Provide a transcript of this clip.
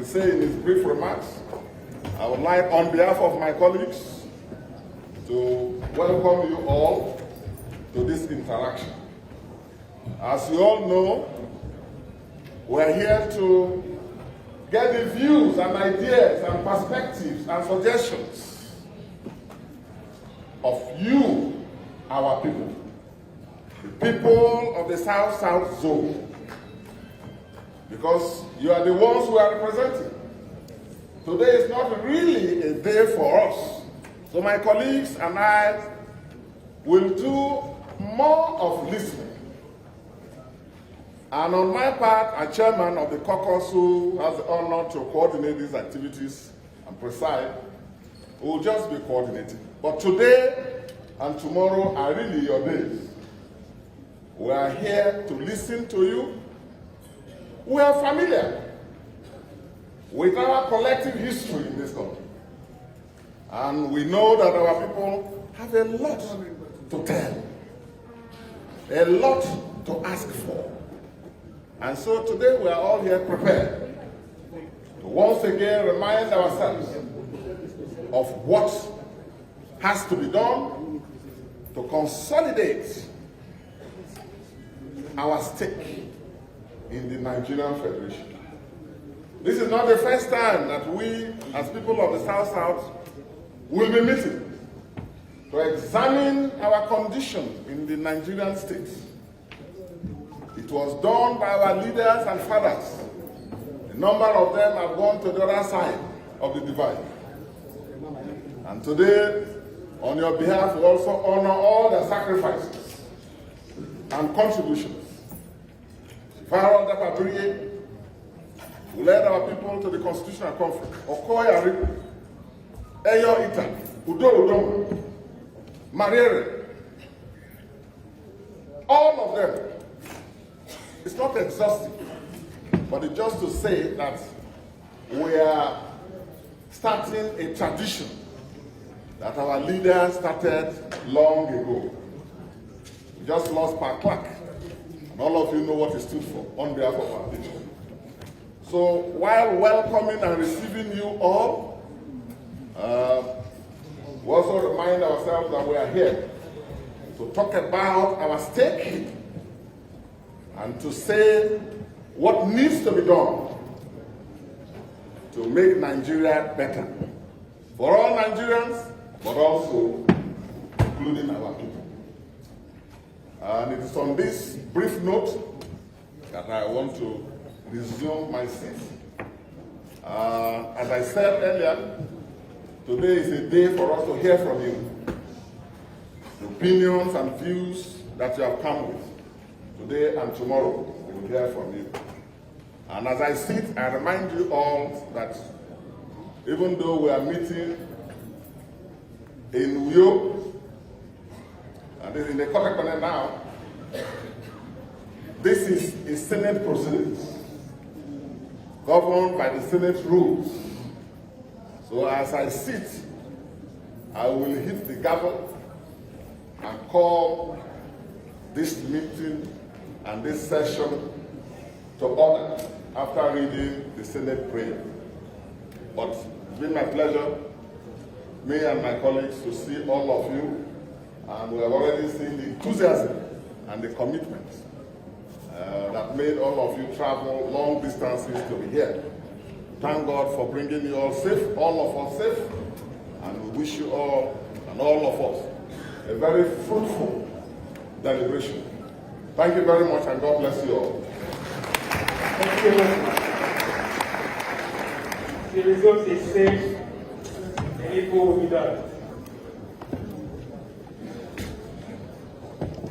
will say in his brief remarks, I would like, on behalf of my colleagues, to welcome you all to this interaction. As you all know, we're here to get the views and ideas and perspectives and suggestions of you, our people, the people of the South-South zone, because you are the ones we are representing. Today is not really a day for us. So my colleagues and I will do more of listening. And on my part, as chairman of the caucus who has the honor to coordinate these activities and preside, will just be coordinating. But today and tomorrow are really your days. We are here to listen to you. We are familiar with our collective history in this country. And we know that our people have a lot to tell, a lot to ask for. And so today we are all here prepared to once again remind ourselves of what has to be done to consolidate our stake in the Nigerian Federation. This is not the first time that we, as people of the South-South, will be meeting to examine our condition in the Nigerian state. It was done by our leaders and fathers. A number of them have gone to the other side of the divide. And today, on your behalf, we also honor all their sacrifices and contributions. Akpabio, who led our people to the Constitutional Conference, Okoya Riku, Eyo Ita, Udo Udoma, Mariere, all of them. It's not exhaustive, but it's just to say that we are starting a tradition that our leaders started long ago. We just lost Per Clark, and all of you know what he stood for on behalf of our people. So while welcoming and receiving you all, we also remind ourselves that we are here to talk about our stake and to say what needs to be done to make Nigeria better for all Nigerians, but also including our people. And it is on this brief note that I want to resume my seat. As I said earlier, today is a day for us to hear from you. The opinions and views that you have come with. Today and tomorrow, we will hear from you. And as I sit, I remind you all that even though we are meeting in Uyo, and in the Kotakone now, this is a Senate proceedings governed by the Senate rules. So as I sit, I will hit the gavel and call this meeting and this session to order after reading the Senate prayer. But it's been my pleasure, me and my colleagues, to see all of you, and we have already seen the enthusiasm and the commitment that made all of you travel long distances to be here. Thank God for bringing you all safe, all of us safe, and we wish you all, and all of us, a very fruitful deliberation. Thank you very much, and God bless you all. Thank you very much. The result is safe, and equal will be done.